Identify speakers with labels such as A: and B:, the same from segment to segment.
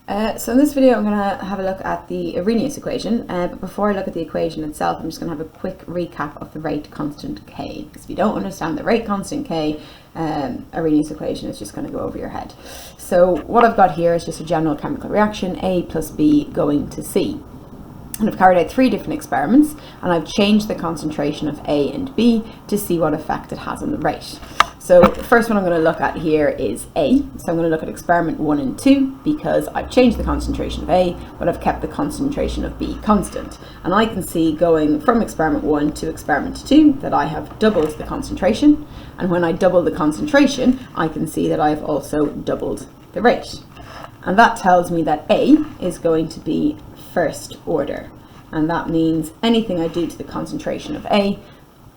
A: So in this video I'm going to have a look at the Arrhenius equation, but before I look at the equation itself I'm just going to have a quick recap of the rate constant K, because if you don't understand the rate constant K, Arrhenius equation is just going to go over your head. So what I've got here is just a general chemical reaction, A plus B going to C. And I've carried out 3 different experiments and I've changed the concentration of A and B to see what effect it has on the rate. So the first one I'm going to look at here is A. So I'm going to look at experiment 1 and 2 because I've changed the concentration of A, but I've kept the concentration of B constant. And I can see going from experiment 1 to experiment 2 that I have doubled the concentration. And when I double the concentration, I can see that I've also doubled the rate. And that tells me that A is going to be first order. And that means anything I do to the concentration of A,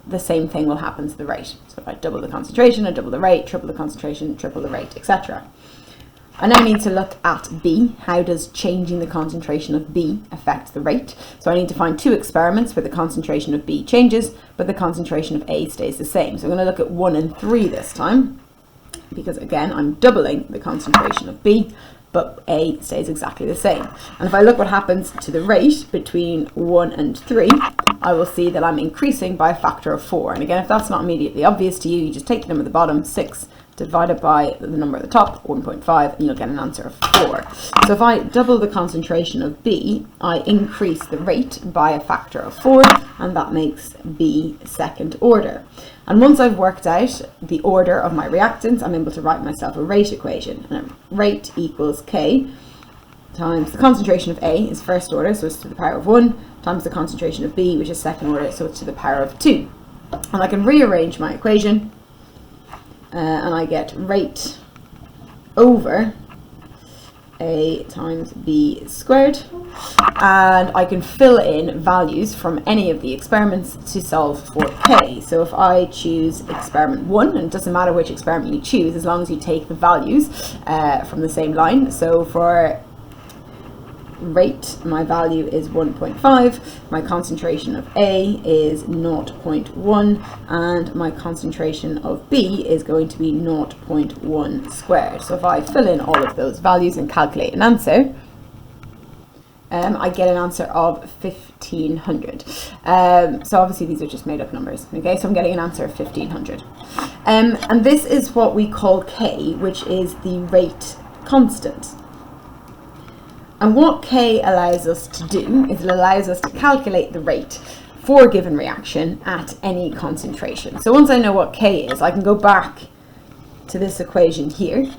A: the same thing will happen to the rate. So if I double the concentration, I double the rate, triple the concentration, triple the rate, etc. I now need to look at B. How does changing the concentration of B affect the rate? So I need to find 2 experiments where the concentration of B changes, but the concentration of A stays the same. So I'm going to look at 1 and 3 this time, because again, I'm doubling the concentration of B, but A stays exactly the same. And if I look what happens to the rate between 1 and 3, I will see that I'm increasing by a factor of 4. And again, if that's not immediately obvious to you, you just take the number at the bottom, 6, divided by the number at the top, 1.5, and you'll get an answer of 4. So if I double the concentration of B, I increase the rate by a factor of 4, and that makes B second order. And once I've worked out the order of my reactants, I'm able to write myself a rate equation. And rate equals K times the concentration of A is first order, so it's to the power of 1, times the concentration of B, which is second order, so it's to the power of 2. And I can rearrange my equation, and I get rate over A times B squared, and I can fill in values from any of the experiments to solve for K. So if I choose experiment 1, and it doesn't matter which experiment you choose as long as you take the values from the same line. So for rate, my value is 1.5, my concentration of A is 0.1, and my concentration of B is going to be 0.1 squared. So if I fill in all of those values and calculate an answer, I get an answer of 1500. So obviously these are just made up numbers, okay? So I'm getting an answer of 1500. And this is what we call K, which is the rate constant. And what K allows us to do is it allows us to calculate the rate for a given reaction at any concentration. So once I know what K is, I can go back to this equation here,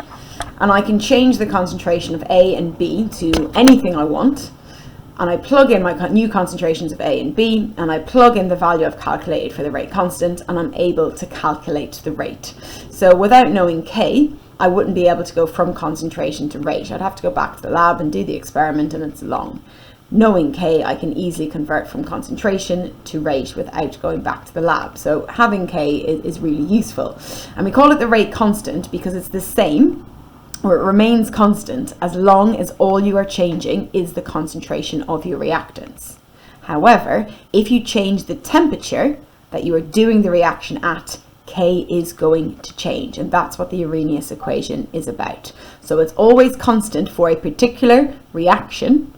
A: and I can change the concentration of A and B to anything I want, and I plug in my new concentrations of A and B, and I plug in the value I've calculated for the rate constant, and I'm able to calculate the rate. So without knowing K, I wouldn't be able to go from concentration to rate. I'd have to go back to the lab and do the experiment, and it's long. Knowing K, I can easily convert from concentration to rate without going back to the lab. So having K is really useful. And we call it the rate constant because it's the same, or it remains constant, as long as all you are changing is the concentration of your reactants. However, if you change the temperature that you are doing the reaction at, K is going to change, and that's what the Arrhenius equation is about. So it's always constant for a particular reaction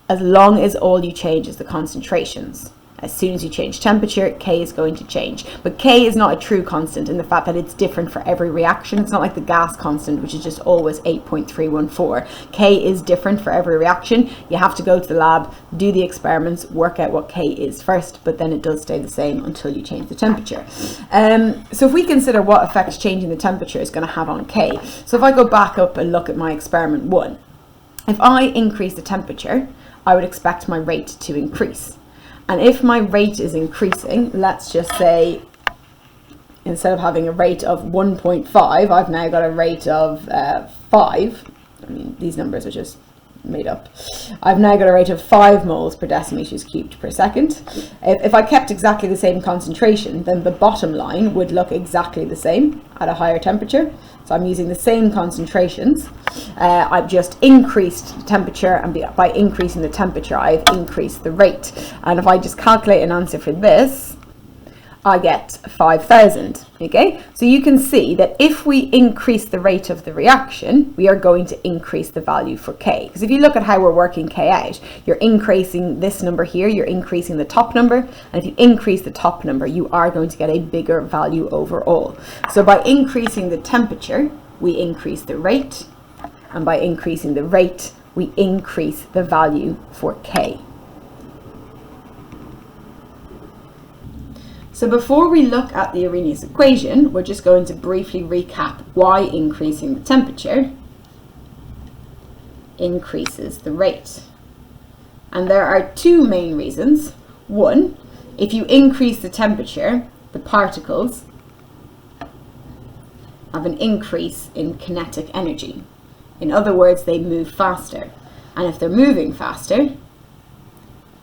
A: as long as all you change is the concentrations. As soon as you change temperature, K is going to change. But K is not a true constant in the fact that it's different for every reaction. It's not like the gas constant, which is just always 8.314. K is different for every reaction. You have to go to the lab, do the experiments, work out what K is first, but then it does stay the same until you change the temperature. So if we consider what effect changing the temperature is going to have on K. So if I go back up and look at my experiment 1, if I increase the temperature, I would expect my rate to increase. And if my rate is increasing, let's just say, instead of having a rate of 1.5, I've now got a rate of 5. I mean, these numbers are just made up. I've now got a rate of 5 moles per decimeters cubed per second. If I kept exactly the same concentration, then the bottom line would look exactly the same at a higher temperature. So I'm using the same concentrations. I've just increased the temperature, and by increasing the temperature, I've increased the rate. And if I just calculate an answer for this, I get 5,000, okay? So you can see that if we increase the rate of the reaction, we are going to increase the value for K. Because if you look at how we're working K out, you're increasing this number here, you're increasing the top number, and if you increase the top number, you are going to get a bigger value overall. So by increasing the temperature, we increase the rate, and by increasing the rate, we increase the value for K. So before we look at the Arrhenius equation, we're just going to briefly recap why increasing the temperature increases the rate. And there are two main reasons. One, if you increase the temperature, the particles have an increase in kinetic energy. In other words, they move faster. And if they're moving faster,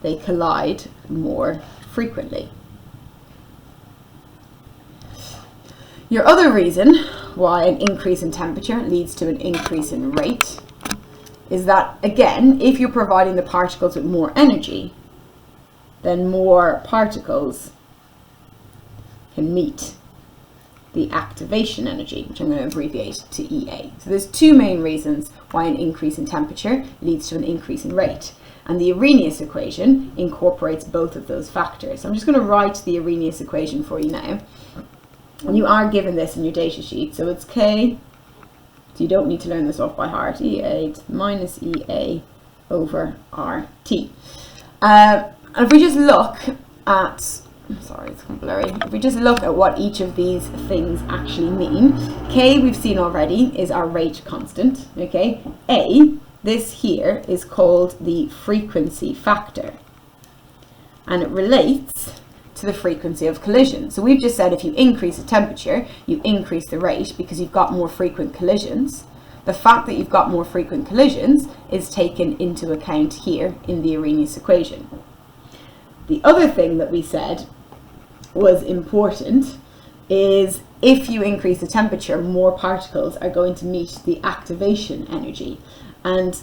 A: they collide more frequently. Your other reason why an increase in temperature leads to an increase in rate is that, again, if you're providing the particles with more energy, then more particles can meet the activation energy, which I'm going to abbreviate to EA. So there's two main reasons why an increase in temperature leads to an increase in rate. And the Arrhenius equation incorporates both of those factors. So I'm just going to write the Arrhenius equation for you now. And you are given this in your data sheet. So it's K, so you don't need to learn this off by heart, E8 minus EA over RT. And if we just look at, sorry, it's kind of blurry. If we just look at what each of these things actually mean, K we've seen already is our rate constant, okay? A, this here is called the frequency factor. And it relates to the frequency of collision. So we've just said if you increase the temperature, you increase the rate because you've got more frequent collisions. The fact that you've got more frequent collisions is taken into account here in the Arrhenius equation. The other thing that we said was important is if you increase the temperature, more particles are going to meet the activation energy. And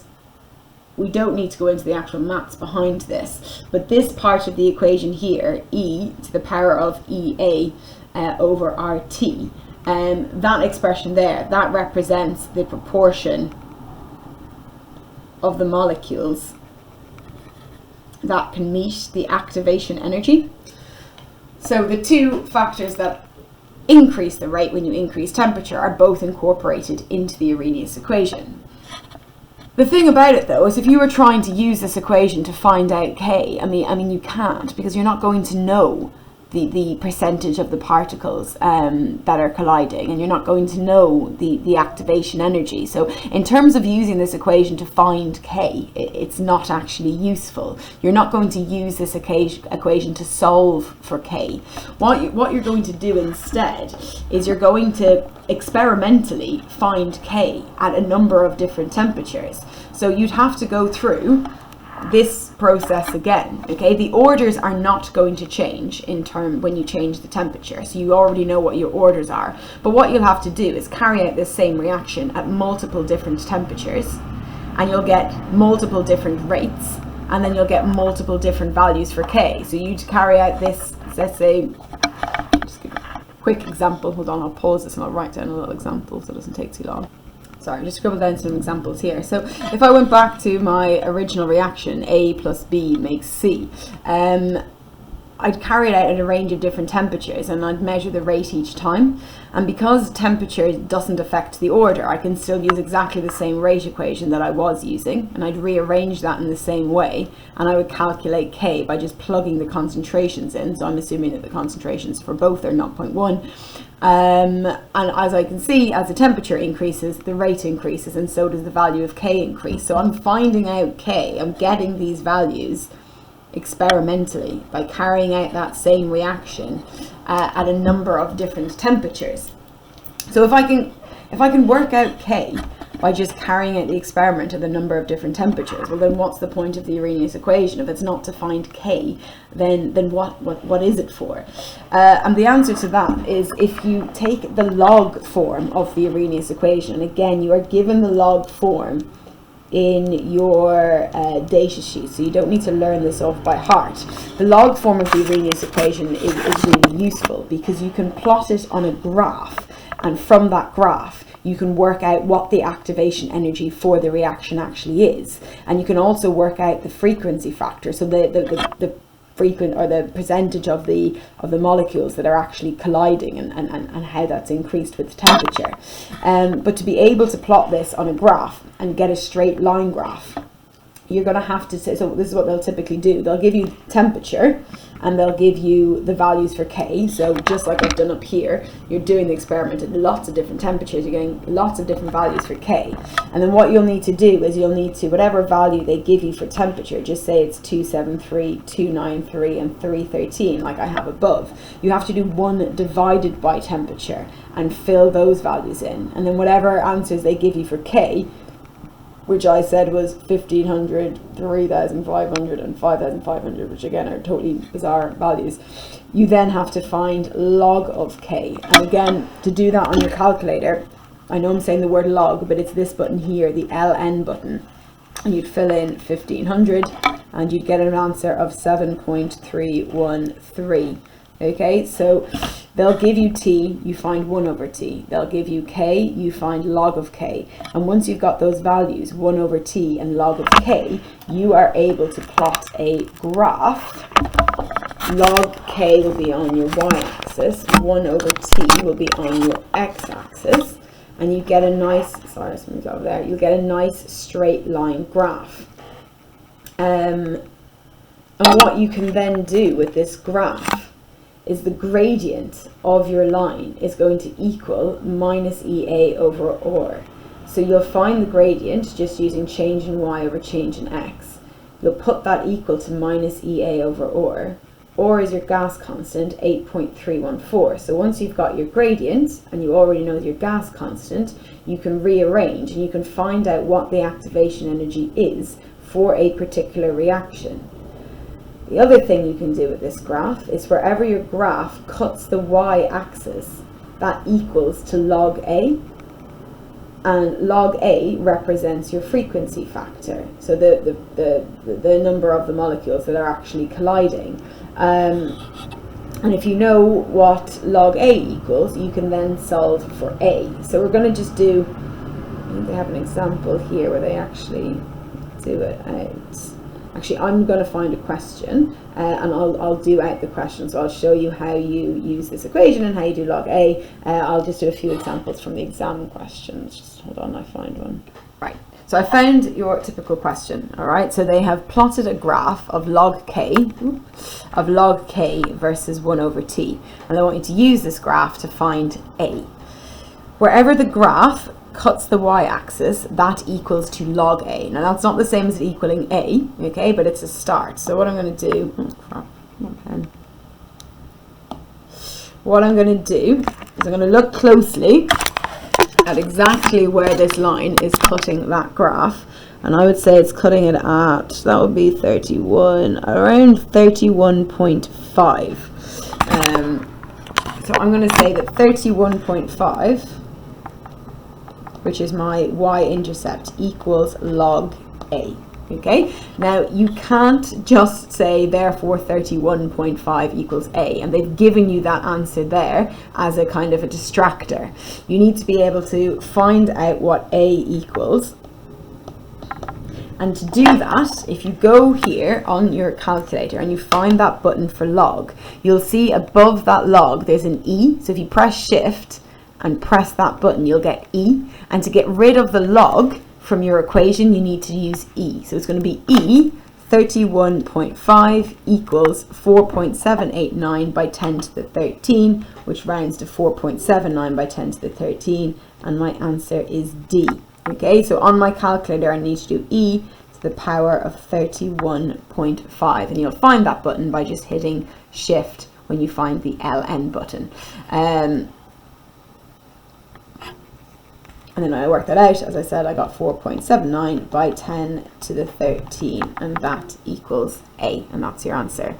A: we don't need to go into the actual maths behind this, but this part of the equation here, e to the power of EA over RT, that expression there, that represents the proportion of the molecules that can meet the activation energy. So the two factors that increase the rate when you increase temperature are both incorporated into the Arrhenius equation. The thing about it though is if you were trying to use this equation to find out K, I mean you can't, because you're not going to know the percentage of the particles that are colliding, and you're not going to know the activation energy. So in terms of using this equation to find K, it's not actually useful. You're not going to use this equation to solve for K. What you're going to do instead is you're going to experimentally find K at a number of different temperatures. So you'd have to go through this process again, okay? The orders are not going to change when you change the temperature, so you already know what your orders are. But what you'll have to do is carry out this same reaction at multiple different temperatures, and you'll get multiple different rates, and then you'll get multiple different values for K. So you'd carry out this, let's say, just give a quick example. Hold on, I'll pause this and I'll write down a little example so it doesn't take too long. Sorry, just scribble down some examples here. So if I went back to my original reaction, A plus B makes C, I'd carry it out at a range of different temperatures and I'd measure the rate each time. And because temperature doesn't affect the order, I can still use exactly the same rate equation that I was using, and I'd rearrange that in the same way, and I would calculate K by just plugging the concentrations in. So I'm assuming that the concentrations for both are 0.1. And as I can see, as the temperature increases, the rate increases, and so does the value of K increase. So I'm finding out K, I'm getting these values experimentally by carrying out that same reaction at a number of different temperatures. So if I can work out K by just carrying out the experiment at a number of different temperatures, well then what's the point of the Arrhenius equation? If it's not to find K, then what is it for? And the answer to that is if you take the log form of the Arrhenius equation, and again you are given the log form in your data sheet, so you don't need to learn this off by heart. The log form of the Arrhenius equation is really useful because you can plot it on a graph, and from that graph you can work out what the activation energy for the reaction actually is, and you can also work out the frequency factor, so the frequent or the percentage of the molecules that are actually colliding, and how that's increased with temperature. But to be able to plot this on a graph and get a straight line graph, you're going to have to say, so this is what they'll typically do. They'll give you temperature and they'll give you the values for K. So just like I've done up here, you're doing the experiment at lots of different temperatures, you're getting lots of different values for K. And then what you'll need to do is you'll need to, whatever value they give you for temperature, just say it's 273, 293 and 313 like I have above. You have to do 1 divided by temperature and fill those values in. And then whatever answers they give you for K, which I said was 1500, 3500 and 5500, which again are totally bizarre values, you then have to find log of K. And again, to do that on your calculator, I know I'm saying the word log, but it's this button here, the LN button, and you'd fill in 1500 and you'd get an answer of 7.313. Okay, so they'll give you T, you find 1 over T. They'll give you K, you find log of K. And once you've got those values, 1 over T and log of K, you are able to plot a graph. Log K will be on your y-axis, 1 over T will be on your x-axis, and you get a nice, sorry, something's over there, you get a nice straight line graph. And what you can then do with this graph is the gradient of your line is going to equal minus EA over R. So you'll find the gradient just using change in Y over change in X. You'll put that equal to minus EA over R. R is your gas constant, 8.314. So once you've got your gradient and you already know your gas constant, you can rearrange and you can find out what the activation energy is for a particular reaction. The other thing you can do with this graph is wherever your graph cuts the y-axis, that equals to log A, and log A represents your frequency factor, so the number of the molecules that are actually colliding. And if you know what log A equals, you can then solve for A. So we're going to just do, I think they have an example here where they actually do it out. Actually, I'm going to find a question and I'll do out the question. So I'll show you how you use this equation and how you do log A. I'll just do a few examples from the exam questions. Just hold on, I find one. Right, so I found your typical question. All right, so they have plotted a graph of log K versus 1 over T. And I want you to use this graph to find A. Wherever the graph cuts the y-axis, that equals to log A. Now that's not the same as equaling A, okay, but it's a start. So what I'm going to do, what I'm going to do is I'm going to look closely at exactly where this line is cutting that graph, and I would say it's cutting it at, that would be 31, around 31.5. So I'm going to say that 31.5, which is my y-intercept, equals log A. Okay, now you can't just say therefore 31.5 equals A, and they've given you that answer there as a kind of a distractor. You need to be able to find out what A equals. And to do that, if you go here on your calculator and you find that button for log, you'll see above that log there's an E. So if you press shift and press that button, you'll get E. And to get rid of the log from your equation, you need to use E. So it's going to be E 31.5 equals 4.789 by 10 to the 13, which rounds to 4.79 by 10 to the 13, and my answer is D. Okay, so on my calculator I need to do E to the power of 31.5, and you'll find that button by just hitting shift when you find the LN button. And And then when I worked that out, as I said, I got 4.79 by 10 to the 13, and that equals A, and that's your answer.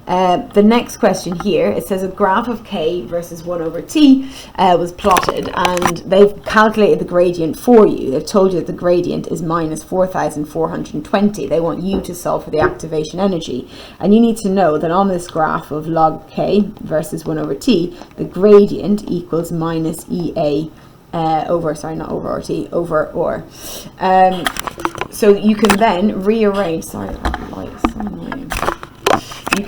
A: The next question here, it says a graph of k versus 1 over t was plotted, and they've calculated the gradient for you. They've told you that the gradient is minus 4,420. They want you to solve for the activation energy. And you need to know that on this graph of log k versus 1 over t, the gradient equals minus EA over, sorry, not over RT, over or. So you can then rearrange, sorry, that light is so annoying. You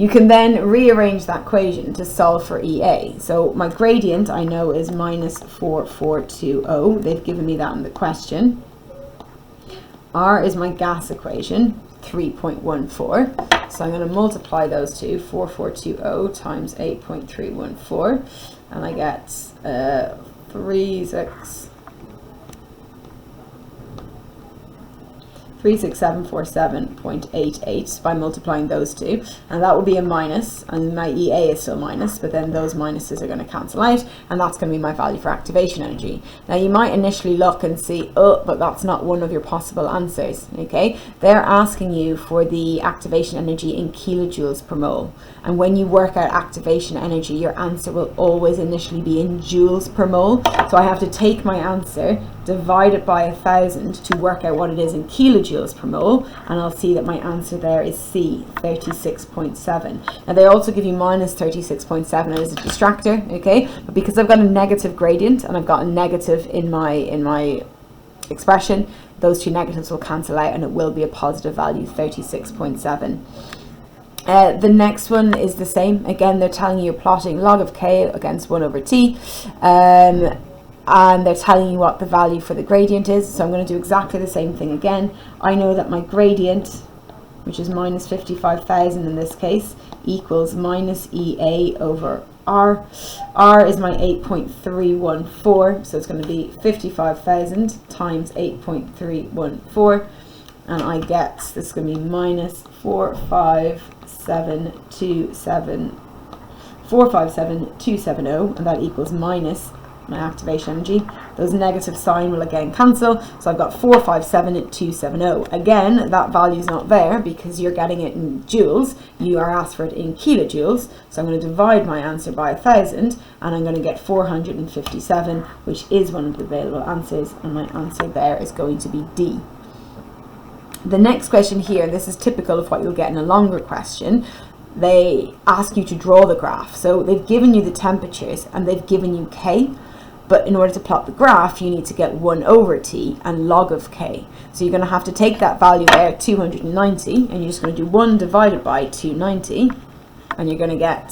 A: can then rearrange that equation to solve for EA. So my gradient I know is minus 4420. They've given me that in the question. R is my gas equation, 3.14. So I'm going to multiply those two, 4420 times 8.314, and I get 36747.88 by multiplying those two, and that will be a minus, and my EA is still minus, but then those minuses are going to cancel out, and that's going to be my value for activation energy. Now you might initially look and see, oh, but that's not one of your possible answers. Okay, they're asking you for the activation energy in kilojoules per mole, and when you work out activation energy, your answer will always initially be in joules per mole. So I have to take my answer, divide it by 1,000 to work out what it is in kilojoules per mole, and I'll see that my answer there is C, 36.7. Now they also give you minus 36.7 as a distractor, okay, but because I've got a negative gradient and I've got a negative in my expression, those two negatives will cancel out and it will be a positive value, 36.7. The next one is the same. Again, they're telling you you're plotting log of k against 1 over t, and they're telling you what the value for the gradient is. So I'm going to do exactly the same thing again. I know that my gradient, which is minus 55,000 in this case, equals minus EA over R. R is my 8.314, so it's going to be 55,000 times 8.314, and I get, this is going to be minus 457,270, and that equals minus my activation energy. Those negative sign will again cancel, so I've got 457,270. Again, that value is not there because you're getting it in joules. You are asked for it in kilojoules, so I'm going to divide my answer by 1,000, and I'm going to get 457, which is one of the available answers, and my answer there is going to be D. The next question here, and this is typical of what you'll get in a longer question, they ask you to draw the graph. So they've given you the temperatures and they've given you K, but in order to plot the graph you need to get 1 over T and log of K. So you're going to have to take that value there, 290, and you're just going to do 1 divided by 290, and you're going to get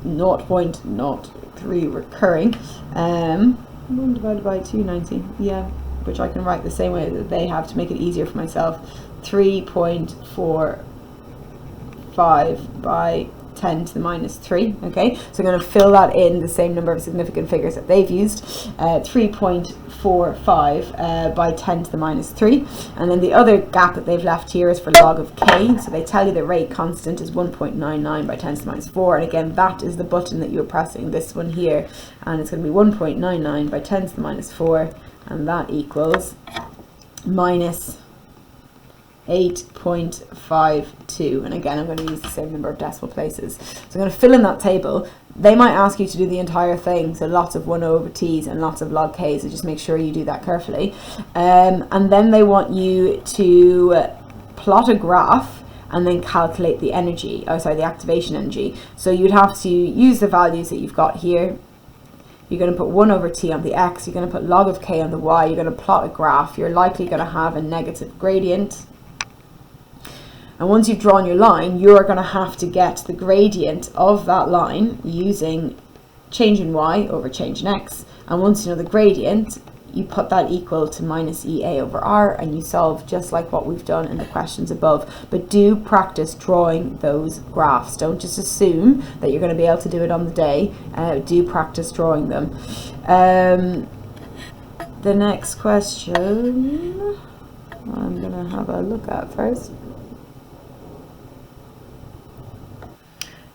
A: 0.03 recurring. 1 divided by 290, yeah, which I can write the same way that they have to make it easier for myself, 3.45 by 10 to the minus 3, okay? So I'm going to fill that in the same number of significant figures that they've used, 3.45 by 10 to the minus 3, and then the other gap that they've left here is for log of K, so they tell you the rate constant is 1.99 by 10 to the minus 4, and again that is the button that you're pressing, this one here, and it's going to be 1.99 by 10 to the minus 4, and that equals minus 8.52, and again I'm going to use the same number of decimal places. So I'm going to fill in that table. They might ask you to do the entire thing, so lots of 1 over t's and lots of log k's, so just make sure you do that carefully. And then they want you to plot a graph and then calculate the energy, the activation energy. So you'd have to use the values that you've got here. You're going to put 1 over t on the x, you're going to put log of k on the y, you're going to plot a graph, you're likely going to have a negative gradient. And once you've drawn your line, you're going to have to get the gradient of that line using change in y over change in x. And once you know the gradient, you put that equal to minus EA over R, and you solve just like what we've done in the questions above. But do practice drawing those graphs. Don't just assume that you're going to be able to do it on the day. Do practice drawing them. The next question I'm going to have a look at first.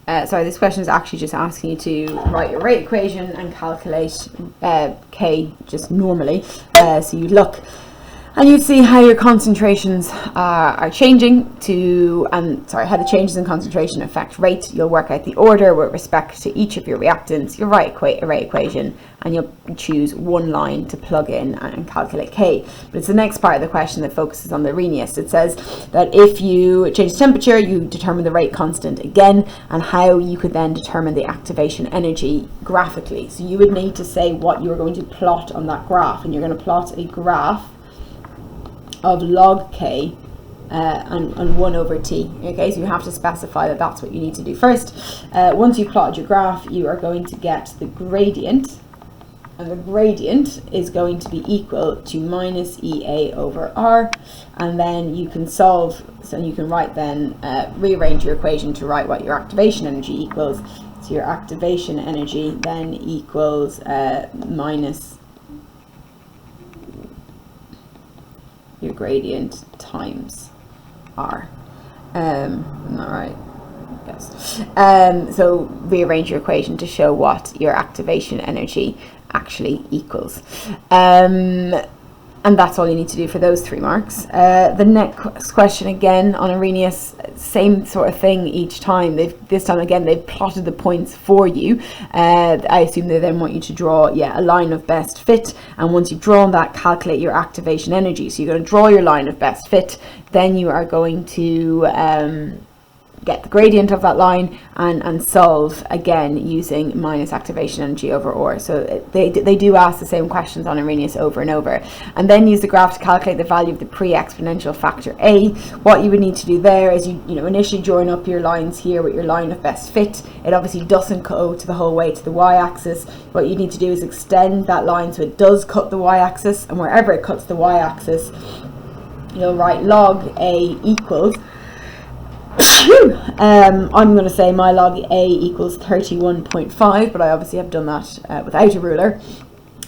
A: sorry, this question is actually just asking you to write your rate equation and calculate K just normally. So you look and you see how your concentrations are changing how the changes in concentration affect rate. You'll work out the order with respect to each of your reactants. You'll write a rate equation, and you'll choose one line to plug in and calculate K. But it's the next part of the question that focuses on the Arrhenius. It says that if you change temperature, you determine the rate constant again, and how you could then determine the activation energy graphically. So you would need to say what you're going to plot on that graph, and you're going to plot a graph of log K and 1 over T. Okay, so you have to specify that that's what you need to do first. Once you've plotted your graph, you are going to get the gradient, and the gradient is going to be equal to minus EA over R, and then you can solve, so you can write then, rearrange your equation to write what your activation energy equals. So your activation energy then equals minus your gradient times R. Not right. Yes. So rearrange your equation to show what your activation energy actually equals. And that's all you need to do for those 3 marks. The next question again on Arrhenius, same sort of thing each time. This time again they've plotted the points for you. I assume they then want you to draw a line of best fit, and once you've drawn that, calculate your activation energy. So you're going to draw your line of best fit, then you are going to get the gradient of that line and solve again using minus activation energy over R. So they do ask the same questions on Arrhenius over and over, and then use the graph to calculate the value of the pre-exponential factor A. What you would need to do there is you initially join up your lines here with your line of best fit. It obviously doesn't go to the whole way to the y-axis. What you need to do is extend that line so it does cut the y-axis, and wherever it cuts the y-axis, you'll write log A equals I'm going to say my log A equals 31.5, but I obviously have done that without a ruler.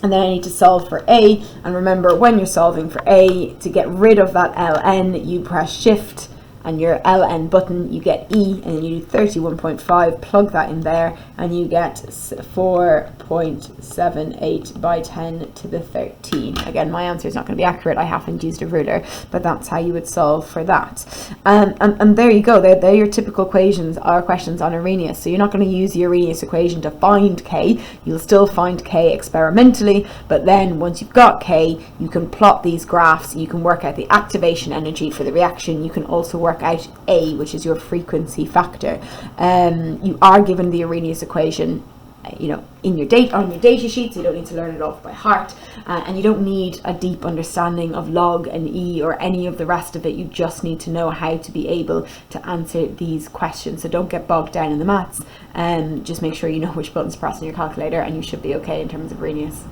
A: And then I need to solve for A, and remember, when you're solving for A, to get rid of that ln, you press shift and your ln button, you get E, and then you do 31.5, plug that in there, and you get 4.78 by 10 to the 13. Again, my answer is not going to be accurate, I haven't used a ruler, but that's how you would solve for that. And there you go, they're your typical questions on Arrhenius. So you're not going to use the Arrhenius equation to find K, you'll still find K experimentally, but then once you've got K, you can plot these graphs, you can work out the activation energy for the reaction, you can also work out A, which is your frequency factor. You are given the Arrhenius equation on your data sheet, so you don't need to learn it off by heart, and you don't need a deep understanding of log and E or any of the rest of it. You just need to know how to be able to answer these questions. So don't get bogged down in the maths, just make sure you know which buttons to press on your calculator, and you should be okay in terms of Arrhenius.